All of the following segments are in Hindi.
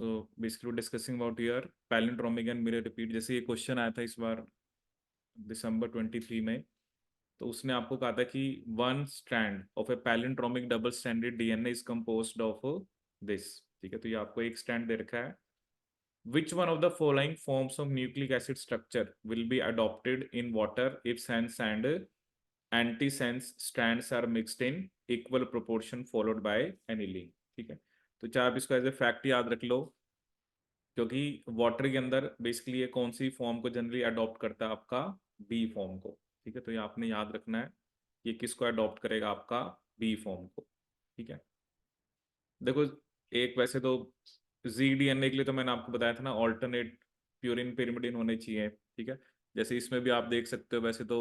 So basically discussing about your palindromic and mirror repeat. जैसे ये क्वेश्चन आया था इस बार दिसंबर 23 में, तो उसने आपको कहा था कि one strand of A palindromic double stranded DNA is composed of this. ठीक है, तो ये आपको एक स्ट्रैंड दे रखा है। Which one of the following forms of nucleic acid structure will be adopted in water if sense and antisense strands are mixed in equal proportion followed by annealing? ठीक है, तो चाहे आप इसको एज ए फैक्ट याद रख लो, क्योंकि वाटर के अंदर बेसिकली ये कौन सी फॉर्म को जनरली अडॉप्ट करता है, आपका बी फॉर्म को। ठीक है, तो ये आपने याद रखना है, ये किसको अडॉप्ट करेगा, आपका बी फॉर्म को। ठीक है, देखो एक वैसे तो जीडीएनए के लिए तो मैंने आपको बताया था ना, ऑल्टरनेट प्यूरिन पिरिमिडिन होने चाहिए। ठीक है, जैसे इसमें भी आप देख सकते हो, वैसे तो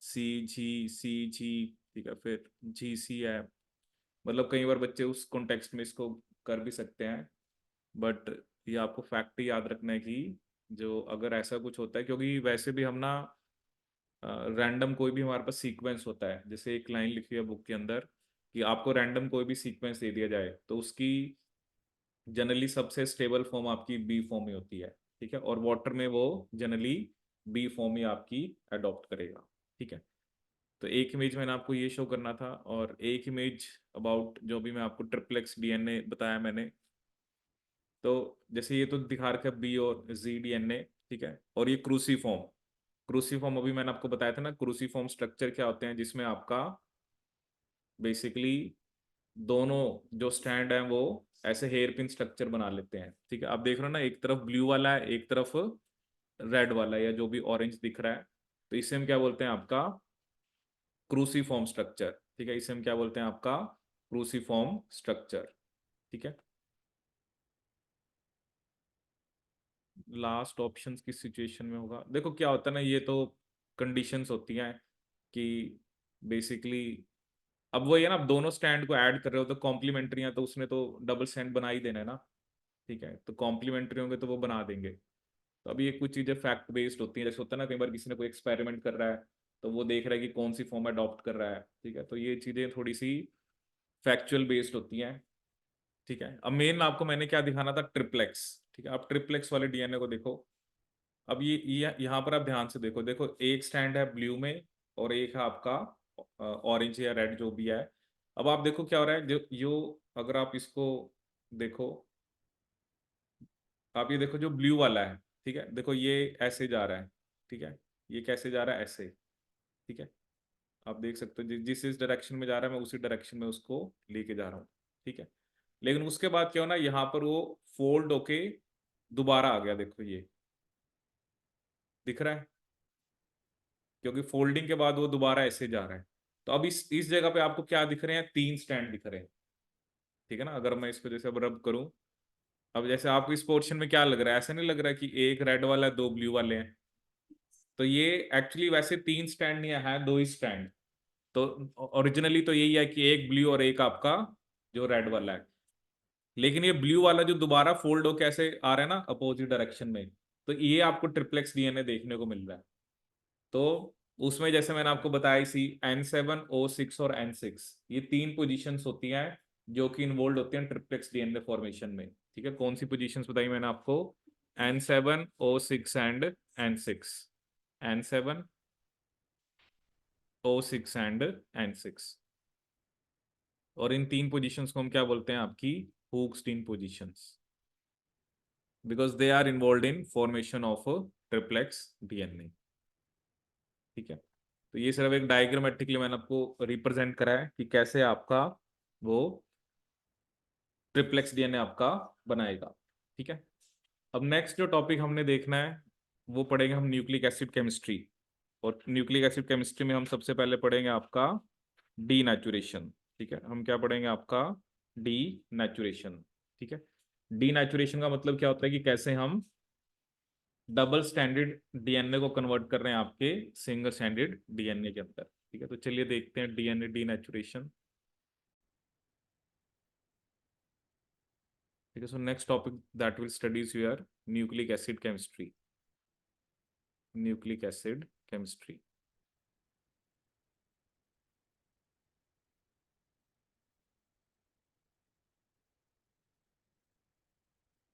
सी जी, ठीक है, फिर जी सी है। मतलब कई बार बच्चे उस कॉन्टेक्स्ट में इसको कर भी सकते हैं, बट ये आपको फैक्ट ही याद रखना है कि जो अगर ऐसा कुछ होता है, क्योंकि वैसे भी हम ना रैंडम कोई भी हमारे पास सीक्वेंस होता है, जैसे एक लाइन लिखी है बुक के अंदर कि आपको रैंडम कोई भी सीक्वेंस दे दिया जाए तो उसकी जनरली सबसे स्टेबल फॉर्म आपकी बी फॉर्म ही होती है। ठीक है, और वाटर में वो जनरली बी फॉर्म ही आपकी अडॉप्ट करेगा। ठीक है, तो एक इमेज मैंने आपको ये शो करना था, और एक इमेज अबाउट जो भी मैं आपको ट्रिप्लेक्स डीएनए बताया मैंने, तो जैसे ये तो दिखा रखा है बी और जी डीएनए। ठीक है, और ये क्रूसीफॉर्म, क्रूसीफॉर्म अभी मैंने आपको बताया था ना, क्रूसीफॉर्म स्ट्रक्चर क्या होते हैं, जिसमें आपका बेसिकली दोनों जो स्टैंड हैं वो ऐसे हेयर पिन स्ट्रक्चर बना लेते हैं। ठीक है, आप देख रहे हो ना, एक तरफ ब्लू वाला है, एक तरफ रेड वाला है, या जो भी ऑरेंज दिख रहा है, तो इसे हम क्या बोलते हैं, आपका क्रूसीफॉर्म स्ट्रक्चर। ठीक है, इसे हम क्या बोलते हैं, आपका क्रूसीफॉर्म स्ट्रक्चर। ठीक है, लास्ट ऑप्शन किस सिचुएशन में होगा, देखो क्या होता है ना, ये तो कंडीशंस होती हैं कि बेसिकली अब वही है ना, आप दोनों स्टैंड को ऐड कर रहे हो तो कॉम्प्लीमेंट्री है, तो उसने तो डबल स्टैंड बना ही देना है ना। ठीक है, तो कॉम्प्लीमेंट्री होंगे तो वो बना देंगे। तो अभी ये कुछ चीजें फैक्ट बेस्ड होती हैं, जैसे होता है ना, कई बार किसी ने कोई एक्सपेरिमेंट कर रहा है तो वो देख रहा है कि कौन सी फॉर्म अडॉप्ट कर रहा है। ठीक है, तो ये चीजें थोड़ी सी फैक्चुअल बेस्ड होती हैं। ठीक है, अब मेन आपको मैंने क्या दिखाना था, ट्रिप्लेक्स। ठीक है, अब ट्रिप्लेक्स वाले डीएनए को देखो। अब ये यहाँ पर आप ध्यान से देखो, देखो एक स्टैंड है ब्लू में और एक है आपका ऑरेंज या रेड जो भी है। अब आप देखो क्या हो रहा है, जो अगर आप इसको देखो, आप ये देखो जो ब्लू वाला है, ठीक है, देखो ये ऐसे जा रहा है। ठीक है, ये कैसे जा रहा है, ऐसे। ठीक है, आप देख सकते हो जिस इस डायरेक्शन में जा रहा है, मैं उसी डायरेक्शन में उसको लेके जा रहा हूँ। ठीक है, लेकिन उसके बाद क्या होना, यहाँ पर वो फोल्ड होके दोबारा आ गया, देखो ये दिख रहा है, क्योंकि फोल्डिंग के बाद वो दोबारा ऐसे जा रहा है। तो अब इस जगह पे आपको क्या दिख रहे हैं, तीन स्टैंड दिख रहे हैं। ठीक है ना, अगर मैं इसको जैसे अब रब करूं, अब जैसे आपको इस पोर्शन में क्या लग रहा है, ऐसा नहीं लग रहा है कि एक रेड वाला है, दो ब्लू वाले हैं। तो ये एक्चुअली वैसे तीन स्टैंड नहीं है, दो ही स्टैंड। तो ओरिजिनली तो यही है कि एक ब्लू और एक आपका जो रेड वाला है, लेकिन ये ब्लू वाला जो दोबारा फोल्ड हो कैसे आ रहा है ना, अपोजिट डायरेक्शन में, तो ये आपको ट्रिप्लेक्स डीएनए देखने को मिल रहा है। तो उसमें जैसे मैंने आपको बताई सी N7 O6 और N6, ये तीन पोजीशंस होती हैं जो कि इन्वॉल्व होती हैं ट्रिप्लेक्स डीएनए फॉर्मेशन में। ठीक है, कौन सी पोजीशंस बताई मैंने आपको, N7 O6 and N6, N7 O6 and N6। और इन तीन पोजीशंस को हम क्या बोलते हैं, आपकी Hoogsteen positions, because they are involve in formation of triplex DNA. ठीक है, तो ये सिर्फ एक डायग्रामेटिकली मैंने आपको रिप्रेजेंट करा है कि कैसे आपका वो ट्रिप्लेक्स डीएनए आपका बनाएगा। ठीक है, अब नेक्स्ट जो टॉपिक हमने देखना है वो पढ़ेंगे हम न्यूक्लिक एसिड केमिस्ट्री। और न्यूक्लिक एसिड केमिस्ट्री में हम सबसे पहले पढ़ेंगे आपका डी नेचुरेशन। ठीक है, हम क्या पढ़ेंगे, आपका डी नेचुरेशन। ठीक है, डी नेचुरेशन का मतलब क्या होता है कि कैसे हम डबल स्टैंडर्ड डीएनए को कन्वर्ट कर रहे हैं आपके सिंगल स्टैंडर्ड डीएनए के अंदर। ठीक है, तो चलिए देखते हैं डीएनए डी नेचुरेशन। ठीक है, so next topic that will studies your nucleic acid chemistry, nucleic acid chemistry.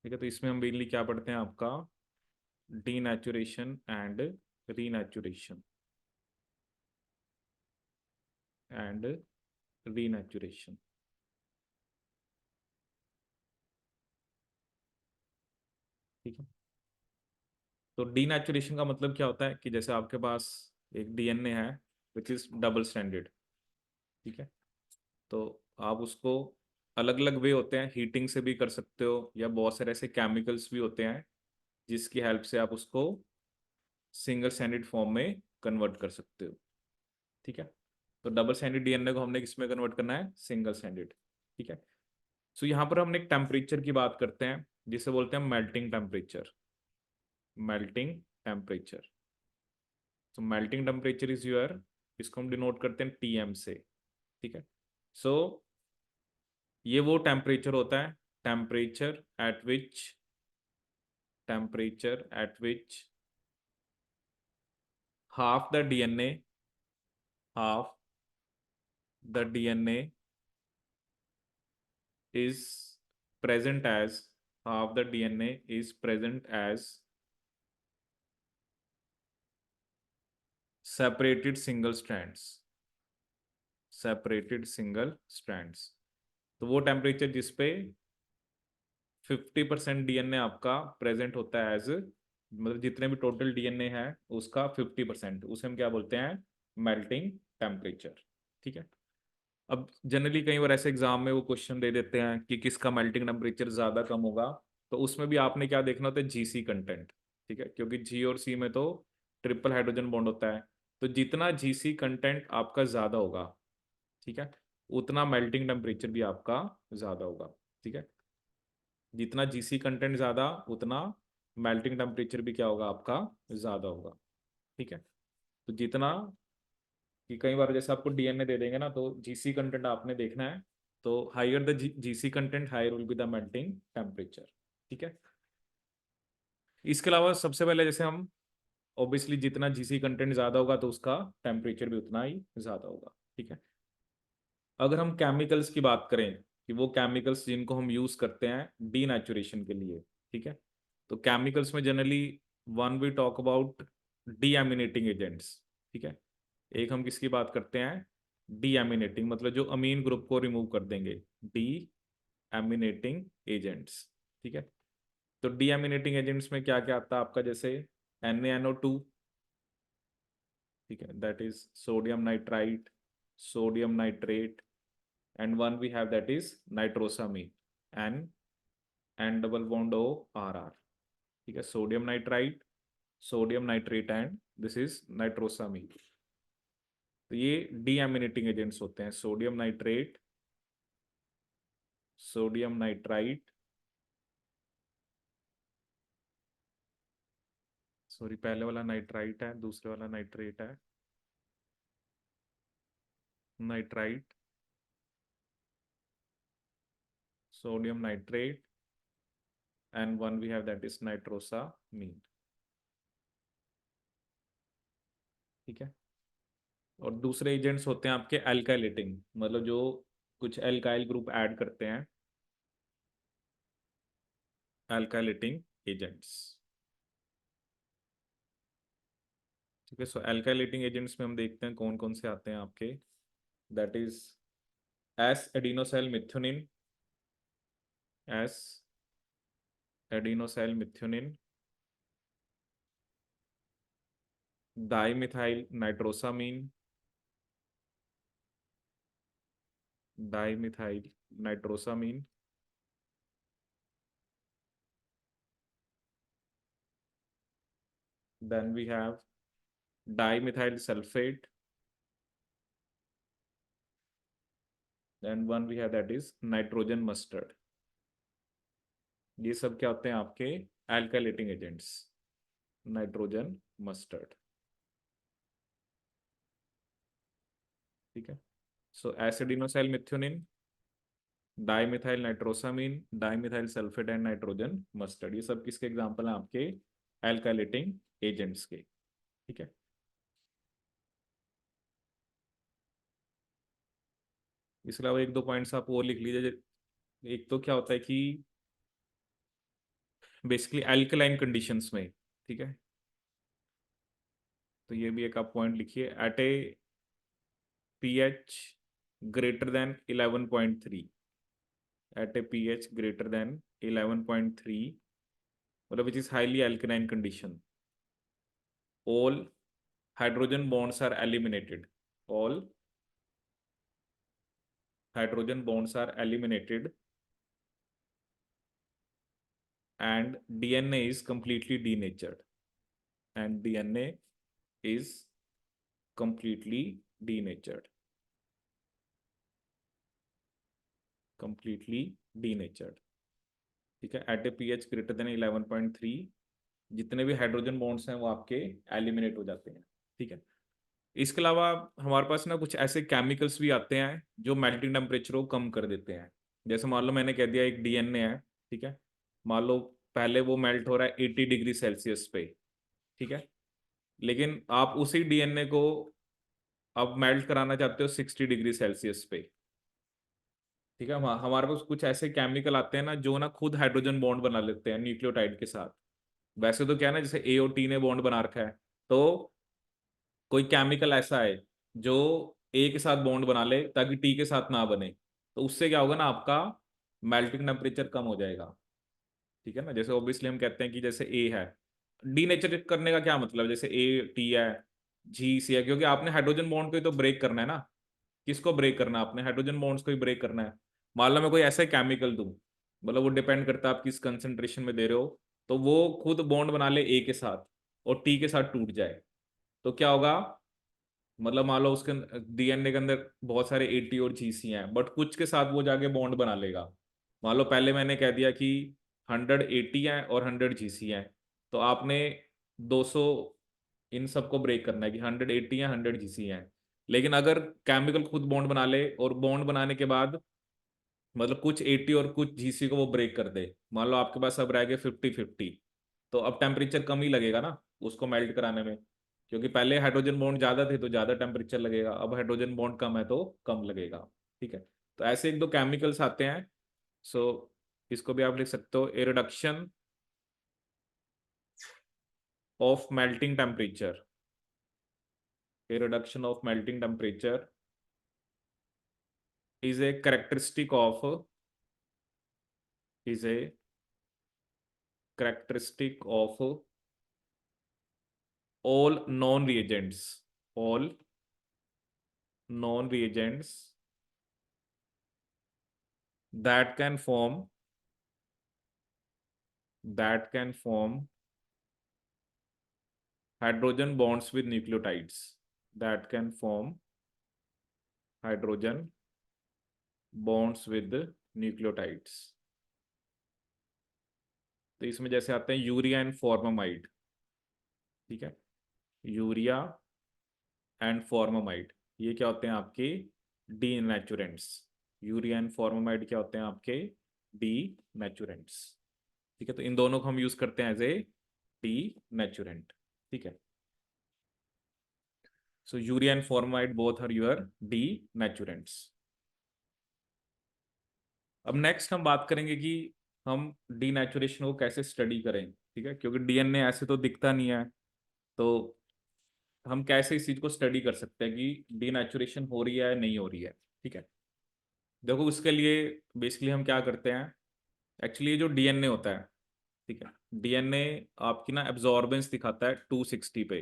ठीक है, तो इसमें हम मेनली क्या पढ़ते हैं आपका denaturation and renaturation and renaturation. ठीक है, तो डीनेचुरेशन का मतलब क्या होता है कि जैसे आपके पास एक डीएनए है विच इज डबल स्टैंडर्ड। ठीक है, तो आप उसको अलग अलग वे होते हैं, हीटिंग से भी कर सकते हो या बहुत सारे ऐसे केमिकल्स भी होते हैं जिसकी हेल्प से आप उसको सिंगल स्टैंडर्ड फॉर्म में कन्वर्ट कर सकते हो। ठीक है, तो डबल स्टैंडर्ड डीएनए को हमने किस में कन्वर्ट करना है, सिंगल स्टैंडर्ड। ठीक है, सो यहाँ पर हम एक टेम्परेचर की बात करते हैं जिसे बोलते हैं मेल्टिंग टेम्परेचर। मेल्टिंग टेम्परेचर, तो मेल्टिंग टेम्परेचर इज योर, इसको हम डिनोट करते हैं टीएम से। ठीक है, सो ये वो टेम्परेचर होता है, temperature at which, temperature at which half the DNA, half the DNA is present as, half the DNA is present as separated single strands, separated single strands। तो वो टेम्परेचर जिसपे 50% डीएनए आपका प्रेजेंट होता है एज, मतलब जितने भी टोटल डीएनए है उसका 50%, उसे हम क्या बोलते हैं, मेल्टिंग टेम्परेचर। ठीक है, अब जनरली कई बार ऐसे एग्जाम में वो क्वेश्चन दे देते हैं कि किसका मेल्टिंग टेम्परेचर ज्यादा कम होगा, तो उसमें भी आपने क्या देखना होता है, जीसी कंटेंट। ठीक है, क्योंकि जी और सी में तो ट्रिपल हाइड्रोजन बॉन्ड होता है, तो जितना जीसी कंटेंट आपका ज्यादा होगा, ठीक है, उतना मेल्टिंग टेम्परेचर भी आपका ज्यादा होगा। ठीक है, जितना जीसी कंटेंट ज्यादा उतना मेल्टिंग टेम्परेचर भी क्या होगा आपका, ज्यादा होगा। ठीक है, तो जितना, कि कई बार जैसे आपको डीएनए दे देंगे ना, तो जीसी कंटेंट आपने देखना है, तो higher the GC content higher will be the melting temperature. ठीक है, इसके अलावा सबसे पहले जैसे हम, ऑब्वियसली जितना जीसी कंटेंट ज्यादा होगा तो उसका टेम्परेचर भी उतना ही ज्यादा होगा। ठीक है, अगर हम केमिकल्स की बात करें कि वो केमिकल्स जिनको हम यूज करते हैं डीनेचुरेशन के लिए, ठीक है, तो केमिकल्स में generally one we talk about deaminating agents. ठीक है, एक हम किसकी बात करते हैं, डीएमिनेटिंग, मतलब जो अमीन ग्रुप को रिमूव कर देंगे, डी एमिनेटिंग एजेंट्स। ठीक है, तो डीएमिनेटिंग एजेंट्स में क्या क्या आता है आपका, जैसे NaNO2। ठीक है, that is sodium nitrite, sodium nitrate, and one we have that is nitrosamine, N double bond O R R। ठीक है, sodium nitrite, sodium nitrate and this is nitrosamine. तो ये डीएमिनेटिंग एजेंट्स होते हैं, sodium nitrate, sodium nitrite, sorry पहले वाला नाइट्राइट है, दूसरे वाला नाइट्रेट है, nitrite, sodium nitrate, and one we have that is nitrosamine. ठीक है, और दूसरे एजेंट्स होते हैं आपके अल्काइलेटिंग, मतलब जो कुछ एल्काइल ग्रुप ऐड करते हैं, अल्काइलेटिंग एजेंट्स। ठीक है, सो अल्काइलेटिंग एजेंट्स में हम देखते हैं कौन कौन से आते हैं आपके, that is S adenosyl methionine, S adenosyl methionine, dimethyl nitrosamine, dimethyl nitrosamine, then we have dimethyl sulphate, and one we have that is nitrogen mustard. ये सब क्या होते हैं आपके अल्काइलेटिंग एजेंट्स, नाइट्रोजन मस्टर्ड। ठीक है, so S adenosyl methionine, dimethyl nitrosamine, dimethyl sulphate and nitrogen mustard, ये सब किसके एग्जांपल हैं आपके, अल्काइलेटिंग एजेंट्स के। ठीक है, इसके अलावा एक दो पॉइंट्स आप और लिख लीजिए। एक तो क्या होता है कि बेसिकली एल्कलाइन कंडीशंस में, ठीक है। तो ये भी एक आप पॉइंट लिखिए, eight A pH greater than 11.3, at a pH greater than 11.3, मतलब which is highly alkaline condition, all hydrogen bonds are eliminated, all hydrogen bonds are eliminated and DNA is completely denatured, and DNA is completely denatured, completely denatured, ठीक है। एट ए pH ग्रेटर देन 11.3 जितने भी हाइड्रोजन बॉन्ड्स हैं वो आपके एलिमिनेट हो जाते हैं, ठीक है। इसके अलावा हमारे पास ना कुछ ऐसे केमिकल्स भी आते हैं जो मेल्टिंग टेम्परेचर को कम कर देते हैं। जैसे मान लो मैंने कह दिया एक डीएनए है, ठीक है। मान लो पहले वो मेल्ट हो रहा है 80 डिग्री सेल्सियस पे, ठीक है। लेकिन आप उसी डीएनए को अब मेल्ट कराना चाहते हो 60 डिग्री सेल्सियस पे, ठीक है। हमारे पास कुछ ऐसे केमिकल आते हैं ना जो ना खुद हाइड्रोजन बॉन्ड बना लेते हैं न्यूक्लियोटाइड के साथ। वैसे तो क्या है ना, जैसे ए और टी ने बॉन्ड बना रखा है, तो कोई केमिकल ऐसा है जो ए के साथ बॉन्ड बना ले ताकि टी के साथ ना बने, तो उससे क्या होगा ना, आपका मेल्टिंग टेम्परेचर कम हो जाएगा, ठीक है ना। जैसे ऑब्वियसली हम कहते हैं कि जैसे ए है, डीनेचर करने का क्या मतलब, जैसे ए टी है, जी सी है, क्योंकि आपने हाइड्रोजन बॉन्ड को ही तो ब्रेक करना है ना। किसको ब्रेक करना है आपने, हाइड्रोजन बॉन्ड्स को ही ब्रेक करना है। मान लो मैं कोई ऐसा केमिकल दूं, मतलब वो डिपेंड करता है आप किस कंसेंट्रेशन में दे रहे हो, तो वो खुद बॉन्ड बना ले ए के साथ और टी के साथ टूट जाए, तो क्या होगा, मतलब मान लो उसके डीएनए के अंदर बहुत सारे एटी और जीसी हैं, बट कुछ के साथ वो जाके बॉन्ड बना लेगा। मान लो पहले मैंने कह दिया कि 180 हैं और 100 जीसी हैं, तो आपने 200 इन सबको ब्रेक करना है कि 180 हैं 100 जीसी हैं। लेकिन अगर केमिकल खुद बॉन्ड बना ले और बॉन्ड बनाने के बाद मतलब कुछ 80 और कुछ जीसी को वो ब्रेक कर दे, मान लो आपके पास अब रह गए 50-50, तो अब टेम्परेचर कम ही लगेगा ना उसको मेल्ट कराने में, क्योंकि पहले हाइड्रोजन बॉन्ड ज्यादा थे तो ज्यादा टेम्परेचर लगेगा, अब हाइड्रोजन बॉन्ड कम है तो कम लगेगा, ठीक है। तो ऐसे एक दो केमिकल्स आते हैं। सो इसको भी आप लिख सकते हो, a reduction of melting temperature, a reduction of melting temperature is a characteristic of, is a characteristic of all non reagents, all non reagents that can form, that can form hydrogen bonds with nucleotides, that can form hydrogen bonds with nucleotides। तो इसमें जैसे आते हैं यूरिया एंड फॉर्मामाइड, ठीक है। यूरिया एंड फॉर्मामाइड ये क्या होते हैं आपके, डी नेचुरेंट्स। यूरिया एंड फॉर्मामाइड क्या होते हैं आपके, डी नेचुरेंट्स, ठीक है। तो इन दोनों को हम यूज करते हैं एज ए डी नेचुरेंट, ठीक है। So urea and formamide both are your denaturants. अब नेक्स्ट हम बात करेंगे कि हम डीनेचुरेशन को कैसे स्टडी करें, ठीक है, क्योंकि डीएनए ऐसे तो दिखता नहीं है, तो हम कैसे इस चीज को स्टडी कर सकते हैं कि डीनेचुरेशन हो रही है या नहीं हो रही है, ठीक है। देखो उसके लिए बेसिकली हम क्या करते हैं, एक्चुअली ये जो डीएनए होता है, ठीक है, डीएनए आपकी ना एब्जॉर्बेंस दिखाता है 260 पे।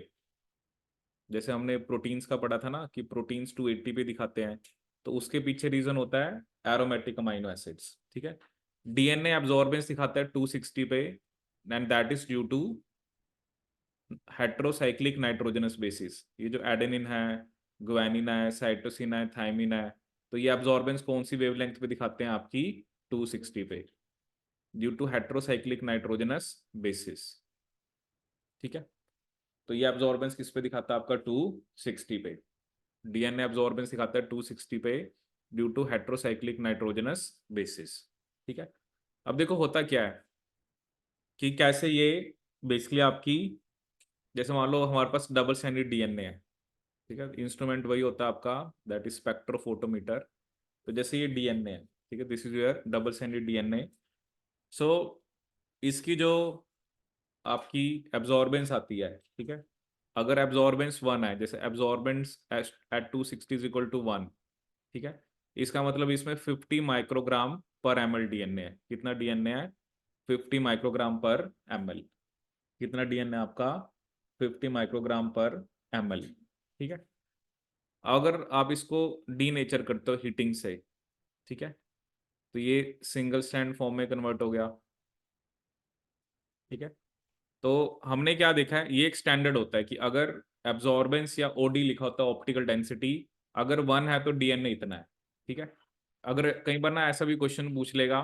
जैसे हमने प्रोटीन्स का पढ़ा था ना कि प्रोटीन्स 280 पे दिखाते हैं, तो उसके पीछे रीजन होता है एरोमेटिक अमाइनो एसिड्स, ठीक है। डीएनए एब्जॉर्बेंस दिखाता है 260 पे, and that is due to heterocyclic nitrogenous bases. ये जो एडेनिन है, ग्वानिन है, साइटोसिन है, थायमिन है, तो ये एब्जॉर्बेंस कौन सी वेवलेंथ पे दिखाते हैं आपकी, 260 पे, due to heterocyclic nitrogenous bases, ठीक है। तो ये एब्जॉर्बेंस किस पे दिखाता है आपका, 260 पे। डीएनए एब्जॉर्बेंस दिखाता है 260 पे due to heterocyclic nitrogenous bases, ठीक है। अब देखो होता क्या है कि कैसे ये बेसिकली आपकी, जैसे मान लो हमारे पास डबल स्टैंडर्ड डीएनए है, ठीक है, इंस्ट्रूमेंट वही होता है आपका, दैट इज स्पेक्ट्रोफोटोमीटर। तो जैसे ये डीएनए है, ठीक है, this is your double standard DNA. So इसकी जो आपकी एब्जॉर्बेंस आती है, ठीक है, अगर एब्जॉर्बेंस 1 है, जैसे absorbance at 260 is equal to 1, ठीक है, इसका मतलब इसमें 50 माइक्रोग्राम पर एम एल डीएनए है। कितना डीएनए है? 50 माइक्रोग्राम पर एम एल। कितना डीएनए आपका? 50 माइक्रोग्राम पर एम एल, ठीक है। अगर आप इसको डीनेचर करते हो हीटिंग से, ठीक है, तो ये सिंगल स्टैंड फॉर्म में कन्वर्ट हो गया, ठीक है। तो हमने क्या देखा है, ये एक स्टैंडर्ड होता है कि अगर एब्जॉर्बेंस या ओडी लिखा होता है, ऑप्टिकल डेंसिटी, अगर 1 है तो डीएनए इतना है, ठीक है। अगर कई बार ना ऐसा भी क्वेश्चन पूछ लेगा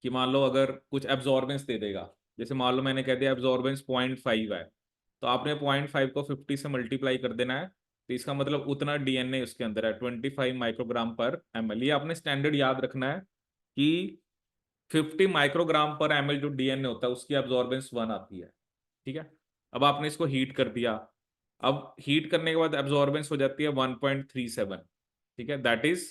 कि मान लो अगर कुछ एब्जॉर्बेंस दे देगा, जैसे मान लो मैंने कह दिया एब्जॉर्बेंस 0.5 है, तो आपने 0.5 को 50 से मल्टीप्लाई कर देना है, तो इसका मतलब उतना डीएनए उसके अंदर है, 25 माइक्रोग्राम पर एमएल। ये आपने स्टैंडर्ड याद रखना है कि 50 माइक्रोग्राम पर एमएल जो डीएनए होता है उसकी एब्जॉर्बेंस 1 आती है, ठीक है। अब आपने इसको हीट कर दिया, अब हीट करने के बाद एब्जॉर्बेंस हो जाती है 1.37, ठीक है, that is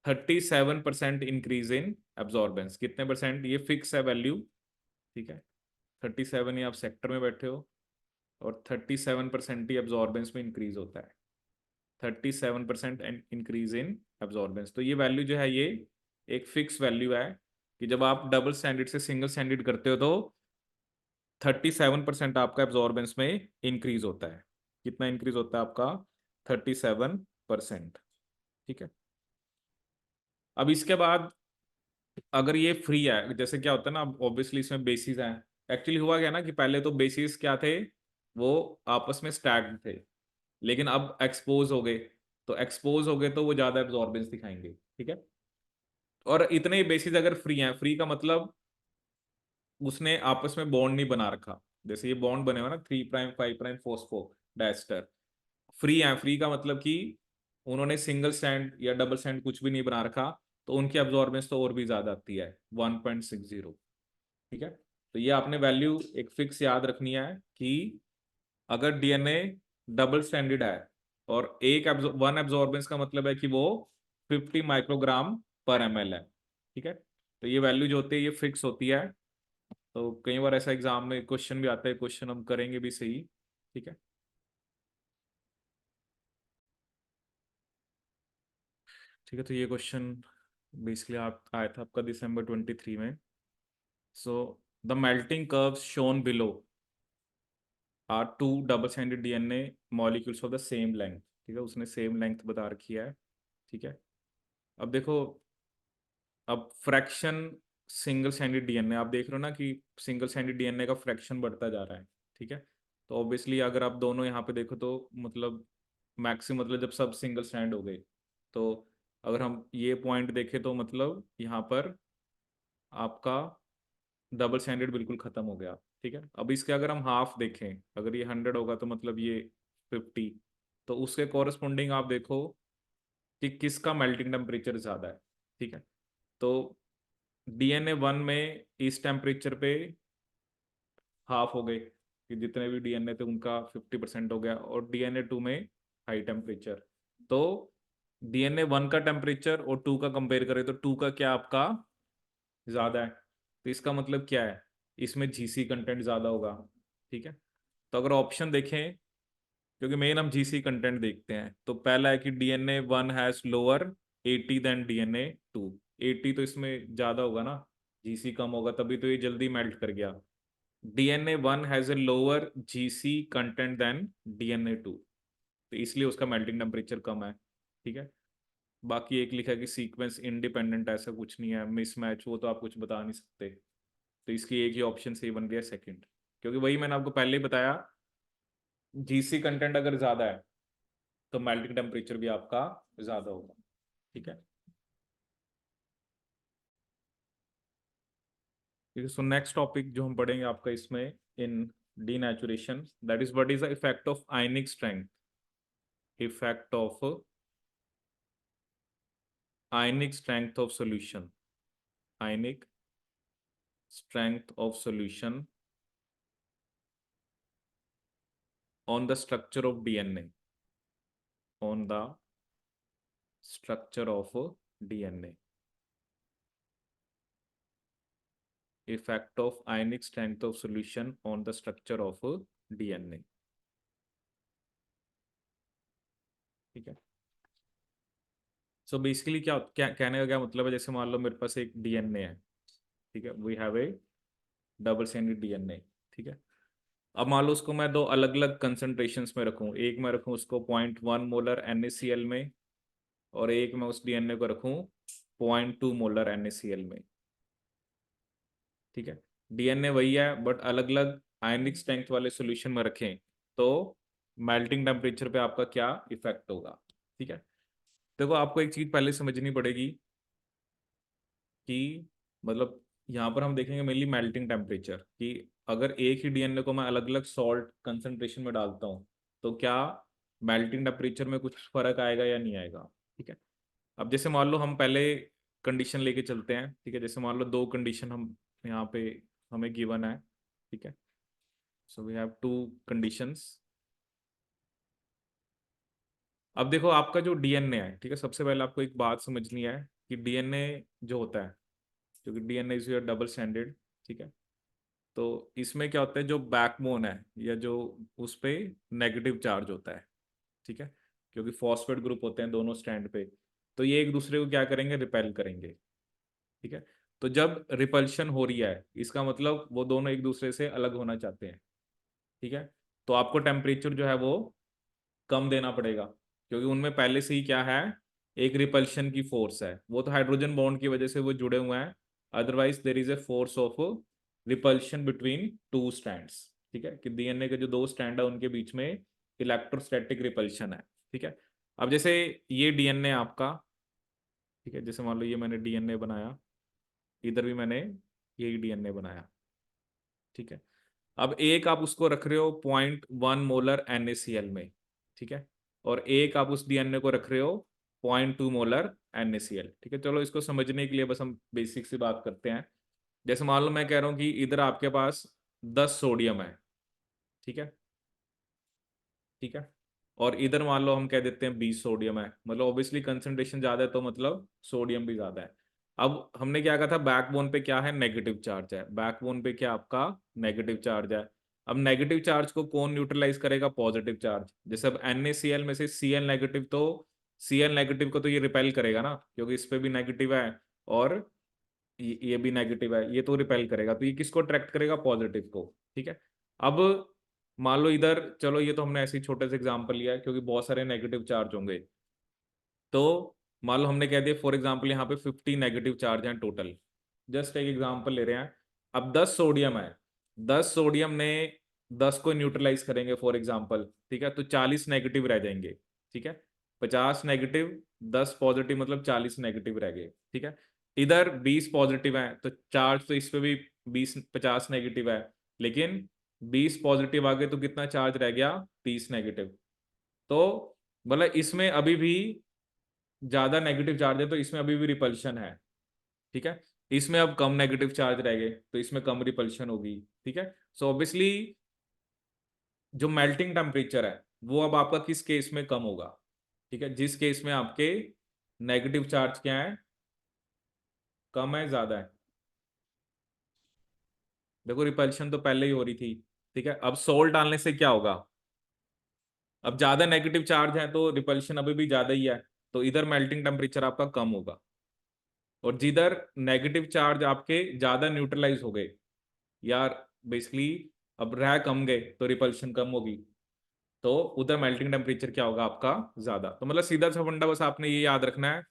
37% increase in absorbance. कितने परसेंट? ये फिक्स है वैल्यू, ठीक है, 37 ही आप सेक्टर में बैठे हो, और 37% ही एब्जॉर्बेंस में इंक्रीज होता है, 37% इंक्रीज इन एब्जॉर्बेंस। तो ये वैल्यू जो है ये एक फिक्स वैल्यू है कि जब आप डबल स्टैंडर्ड से सिंगल स्टैंडर्ड करते हो तो 37% आपका एब्जॉर्बेंस में इंक्रीज होता है। कितना इंक्रीज होता है आपका? 37%, ठीक है। अब इसके बाद अगर ये फ्री है, जैसे क्या होता है ना, ऑब्वियसली इसमें बेसिस हैं। एक्चुअली हुआ क्या ना कि पहले तो बेसिस क्या थे, वो आपस में स्टैक्ड थे, लेकिन अब एक्सपोज हो गए, तो एक्सपोज हो गए तो वो ज्यादा एब्जॉर्बेंस दिखाएंगे, ठीक है। और इतने ही बेसिस अगर फ्री हैं, फ्री का मतलब उसने आपस में बॉन्ड नहीं बना रखा, जैसे ये बॉन्ड बने हुए ना 3 prime 5 prime phospho disaster, free है, फ्री का मतलब कि उन्होंने सिंगल स्टैंड या डबल स्टैंड कुछ भी नहीं बना रखा, तो उनकी एब्जॉर्बेंस तो और भी ज्यादा आती है, 1.60, ठीक है। तो ये आपने वैल्यू एक फिक्स याद रखनी है कि अगर डीएनए डबल स्टैंडर्ड है और एक वन एब्जॉर्बेंस का मतलब है कि वो 50 माइक्रोग्राम पर एमएल है, ठीक है। तो ये वैल्यू जो होती है ये फिक्स होती है। तो कई बार ऐसा एग्जाम में क्वेश्चन भी आता है, क्वेश्चन हम करेंगे भी सही, ठीक है। ठीक है, तो ये क्वेश्चन बेसिकली आप आया था आपका December 23 में। So the melting curves shown below are two double standard DNA molecules of the same length, ठीक है, उसने सेम लेंथ बता रखी है, ठीक है। अब देखो, अब फ्रैक्शन सिंगल स्टैंडर्ड डीएनए आप देख रहे हो ना कि सिंगल स्टैंडर्ड डीएनए का फ्रैक्शन बढ़ता जा रहा है, ठीक है। तो ऑब्वियसली अगर आप दोनों यहाँ पे देखो तो मतलब मैक्सिमम, मतलब जब सब सिंगल स्टैंड हो गए, तो अगर हम ये पॉइंट देखें तो मतलब यहाँ पर आपका डबल स्टैंडर्ड बिल्कुल खत्म हो गया, ठीक है। अब इसके अगर हम हाफ देखें, अगर ये 100 होगा तो मतलब ये 50, तो उसके कॉरस्पॉन्डिंग आप देखो कि किसका मेल्टिंग टेम्परेचर ज्यादा है, ठीक है। तो डीएनए 1 में इस टेम्परेचर पे हाफ हो गए कि जितने भी डीएनए थे उनका 50% हो गया, और डीएनए 2 में हाई टेम्परेचर, तो डीएनए 1 का टेम्परेचर और 2 का कंपेयर करें तो 2 का क्या आपका ज्यादा है, तो इसका मतलब क्या है, इसमें जीसी कंटेंट ज्यादा होगा, ठीक है। तो अगर ऑप्शन देखें, क्योंकि मेन हम जीसी कंटेंट देखते हैं, तो पहला है कि DNA 1 has lower 80 than DNA 2। 80 तो इसमें ज्यादा होगा ना, जीसी कम होगा, तभी तो ये जल्दी मेल्ट कर गया। DNA 1 has a lower GC content than DNA 2, तो इसलिए उसका मेल्टिंग टेम्परेचर कम है, ठीक है। बाकी एक लिखा है कि सीक्वेंस इंडिपेंडेंट, ऐसा कुछ नहीं है, मिसमैच वो तो आप कुछ बता नहीं सकते, तो इसकी एक ही ऑप्शन सही बन गया सेकंड, क्योंकि वही मैंने आपको पहले ही बताया, जीसी कंटेंट अगर ज्यादा है तो मेल्टिंग टेम्परेचर भी आपका ज्यादा होगा, ठीक है। ठीक है, सो नेक्स्ट टॉपिक जो हम पढ़ेंगे आपका इसमें in denaturation, that is what is the effect of ionic strength, effect of ionic strength of solution, ionic strength of solution on the structure of DNA, on the structure of DNA. Effect of ionic strength of solution on the structure of DNA. ठीक है। सो बेसिकली क्या क्या कहने का क्या मतलब है, जैसे मान लो मेरे पास एक डीएनए है, ठीक है, we have a double stranded DNA. ठीक है। अब मान लो उसको मैं दो अलग अलग कंसंट्रेशंस में रखूं, एक मैं रखूं उसको 0.1 मोलर NaCl में, और एक मैं उस डीएनए को रखूं 0.2 मोलर NaCl में। ठीक है। डीएनए वही है बट अलग अलग आयनिक स्ट्रेंथ वाले सॉल्यूशन में रखें तो मेल्टिंग टेम्परेचर पे आपका क्या इफेक्ट होगा। ठीक है। देखो आपको एक चीज पहले समझनी पड़ेगी कि मतलब यहाँ पर हम देखेंगे मेनली मेल्टिंग टेम्परेचर, कि अगर एक ही डीएनए को मैं अलग अलग सॉल्ट कंसंट्रेशन में डालता हूँ तो क्या मेल्टिंग टेम्परेचर में कुछ फर्क आएगा या नहीं आएगा। ठीक है। अब जैसे मान लो हम पहले कंडीशन लेके चलते हैं। ठीक है। जैसे मान लो दो कंडीशन हम यहाँ पे हमें गिवन है। ठीक है। So we have two conditions. अब देखो आपका जो डीएनए है, ठीक है, सबसे पहले आपको एक बात समझनी है कि डीएनए जो होता है, क्योंकि DNA is your double standard. ठीक है। तो इसमें क्या होता है, जो बैकबोन है या जो उस पे नेगेटिव चार्ज होता है। ठीक है। क्योंकि फॉस्फेट ग्रुप होते हैं दोनों स्टैंड पे, तो ये एक दूसरे को क्या करेंगे, रिपेल करेंगे। ठीक है। तो जब रिपल्शन हो रही है इसका मतलब वो दोनों एक दूसरे से अलग होना चाहते हैं। ठीक है। तो आपको टेम्परेचर जो है वो कम देना पड़ेगा, क्योंकि उनमें पहले से ही क्या है, एक रिपल्शन की फोर्स है, वो तो हाइड्रोजन बॉन्ड की वजह से वो जुड़े हुए हैं। Otherwise there is a force of repulsion between two strands. ठीक है। कि डीएनए के जो दो स्ट्रैंड है उनके बीच में इलेक्ट्रोस्टैटिक रिपल्शन है। ठीक है। अब जैसे ये डीएनए आपका, ठीक है, जैसे मान लो ये मैंने डीएनए बनाया, इधर भी मैंने यही डीएनए बनाया। ठीक है। अब एक आप उसको रख रहे हो 0.1 मोलर NaCl में। ठीक है। और एक आप उस डीएनए को रख रहे हो 0.2 मोलर NaCl। ठीक है। चलो इसको समझने के लिए बस हम बेसिक सी बात करते हैं। जैसे मान लो मैं कह रहा हूं कि इधर आपके पास 10 सोडियम है। ठीक है। ठीक है। और इधर मान लो हम कह देते हैं 20 सोडियम है, मतलब ऑब्वियसली कंसंट्रेशन ज्यादा है तो मतलब सोडियम भी ज्यादा है। अब हमने क्या कहा था, बैकबोन पे क्या है, नेगेटिव चार्ज है। बैकबोन पे क्या आपका नेगेटिव चार्ज है। अब नेगेटिव चार्ज को कौन न्यूट्रलाइज करेगा, पॉजिटिव चार्ज। जैसे अब NaCl में से Cl नेगेटिव, तो Cl नेगेटिव को तो ये रिपेल करेगा ना, क्योंकि इस पे भी नेगेटिव है और ये भी नेगेटिव है, ये तो रिपेल करेगा, तो ये किसको अट्रैक्ट करेगा, पॉजिटिव को। ठीक है। अब मान लो इधर, चलो ये तो हमने ऐसे ही छोटे से एग्जांपल लिया है क्योंकि बहुत सारे नेगेटिव चार्ज होंगे। तो मान लो हमने कह दिया फॉर एग्जांपल यहाँ पे 50 नेगेटिव चार्ज हैं टोटल। जस्ट एक एग्जांपल ले रहे हैं। अब 10 सोडियम है, 10 सोडियम ने 10 को न्यूट्रलाइज करेंगे फॉर एग्जांपल। ठीक है। तो 40 नेगेटिव रह जाएंगे। ठीक है। 50 नेगेटिव, 10 पॉजिटिव, मतलब 40 नेगेटिव रह गए। ठीक है। इधर 20 पॉजिटिव है तो चार्ज तो इस पे भी 20 50 नेगेटिव है, लेकिन 20 पॉजिटिव आ गए तो कितना चार्ज रह गया, 30 नेगेटिव। तो मतलब इसमें अभी भी ज्यादा नेगेटिव चार्ज है तो इसमें अभी भी रिपल्शन है। ठीक है। इसमें अब कम नेगेटिव चार्ज रह गए तो इसमें कम रिपल्शन होगी। ठीक है। सो ऑब्वियसली जो मेल्टिंग टेम्परेचर है वो अब आपका किस केस में कम होगा। ठीक है। जिस केस में आपके नेगेटिव चार्ज क्या है, कम है, ज्यादा है। देखो रिपल्शन तो पहले ही हो रही थी। ठीक है। अब सोल्ट डालने से क्या होगा, अब ज्यादा नेगेटिव चार्ज है तो रिपल्शन अभी भी ज्यादा ही है, तो इधर मेल्टिंग टेम्परेचर आपका कम होगा। और जिधर नेगेटिव चार्ज आपके ज्यादा न्यूट्रलाइज हो गए, यार बेसिकली अब रह कम गए तो रिपल्शन कम होगी, तो उधर मेल्टिंग टेम्परेचर क्या होगा आपका, ज्यादा। तो मतलब सीधा सा फंडा बस आपने ये याद रखना है,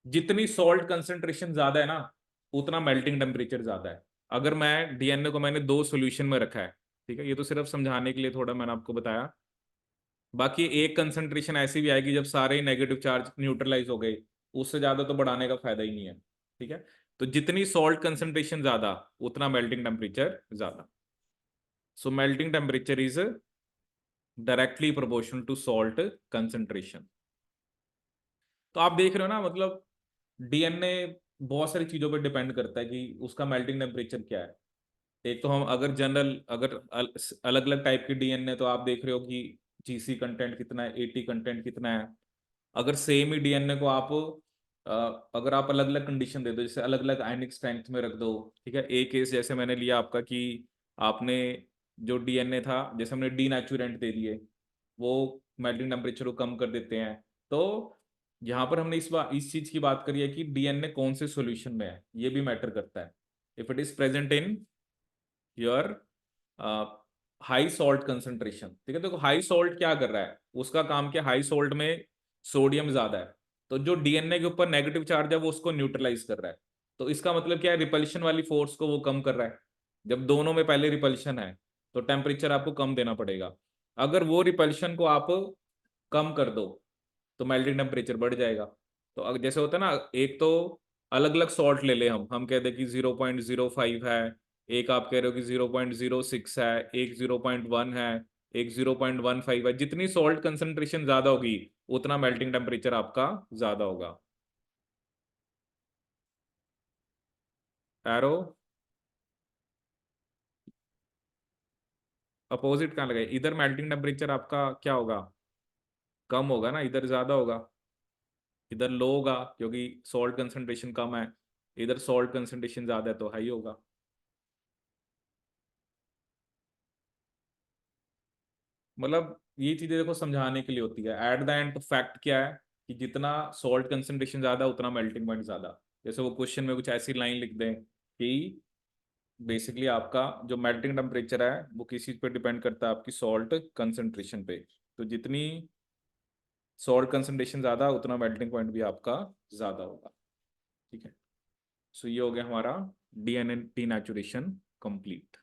जितनी सॉल्ट कंसेंट्रेशन ज्यादा है ना उतना मेल्टिंग टेम्परेचर ज्यादा है। अगर मैं डीएनए को मैंने दो सॉल्यूशन में रखा है, ठीक है, ये तो सिर्फ समझाने के लिए थोड़ा मैंने आपको बताया, बाकी एक कंसंट्रेशन ऐसी भी आएगी जब सारे ही नेगेटिव चार्ज न्यूट्रलाइज हो गए, उससे ज्यादा तो बढ़ाने का फायदा ही नहीं है। ठीक है। तो जितनी सॉल्ट कंसंट्रेशन ज्यादा उतना मेल्टिंग टेम्परेचर ज्यादा। So melting temperature is directly proportional to salt concentration. तो आप देख रहे हो ना, मतलब डीएनए बहुत सारी चीजों पर डिपेंड करता है कि उसका मेल्टिंग टेम्परेचर क्या है। एक तो हम अगर जनरल, अगर अलग अलग टाइप के डीएनए, तो आप देख रहे हो कि जीसी कंटेंट कितना है, एटी कंटेंट कितना है। अगर सेम ही डीएनए को आप अगर आप अलग अलग कंडीशन दे दो, जैसे अलग अलग आयनिक स्ट्रेंथ में रख दो, ठीक है, एक केस जैसे मैंने लिया आपका कि आपने जो डीएनए था, जैसे हमने डी नेचुरेंट दे दिए, वो मेल्टिंग टेम्परेचर को कम कर देते हैं। तो यहाँ पर हमने इस चीज की बात करी है कि डीएनए कौन से सॉल्यूशन में है, ये भी मैटर करता है। If it is present in your high salt concentration, ठीक है, देखो हाई सॉल्ट क्या कर रहा है, उसका काम क्या, हाई सॉल्ट में सोडियम ज्यादा है, तो जो डीएनए के ऊपर नेगेटिव चार्ज है वो उसको न्यूट्रलाइज कर रहा है। तो इसका मतलब क्या है, रिपल्शन वाली फोर्स को वो कम कर रहा है। जब दोनों में पहले रिपल्शन है तो टेम्परेचर आपको कम देना पड़ेगा। अगर वो रिपल्शन को आप कम कर दो तो मेल्टिंग टेम्परेचर बढ़ जाएगा। तो अगर जैसे होता है ना, एक तो अलग अलग सॉल्ट ले ले, हम कहते हैं कि 0.05 है, एक आप कह रहे हो कि 0.06 है, एक 0.1 है, एक 0.15 है, जितनी सॉल्ट कंसंट्रेशन ज्यादा होगी उतना मेल्टिंग टेम्परेचर आपका ज्यादा होगा। एरो अपोजिट कहाँ लगे, इधर मेल्टिंग टेम्परेचर आपका क्या होगा, कम होगा ना, इधर ज्यादा होगा। इधर लो होगा क्योंकि सॉल्ट कंसंट्रेशन कम है, इधर सॉल्ट कंसंट्रेशन ज्यादा है तो हाई होगा। मतलब ये चीजें देखो समझाने के लिए होती है, एट द एंड तो फैक्ट क्या है कि जितना सॉल्ट कंसंट्रेशन ज्यादा उतना मेल्टिंग पॉइंट ज्यादा। जैसे वो क्वेश्चन में कुछ ऐसी लाइन लिख दें कि बेसिकली आपका जो मेल्टिंग टेम्परेचर है वो किस चीज पे डिपेंड करता है, आपकी सॉल्ट कंसंट्रेशन पे। तो जितनी सॉल्ट कंसंट्रेशन ज्यादा उतना मेल्टिंग पॉइंट भी आपका ज्यादा होगा। ठीक है, सो ये हो गया हमारा डीएनए डीनेचुरेशन कंप्लीट।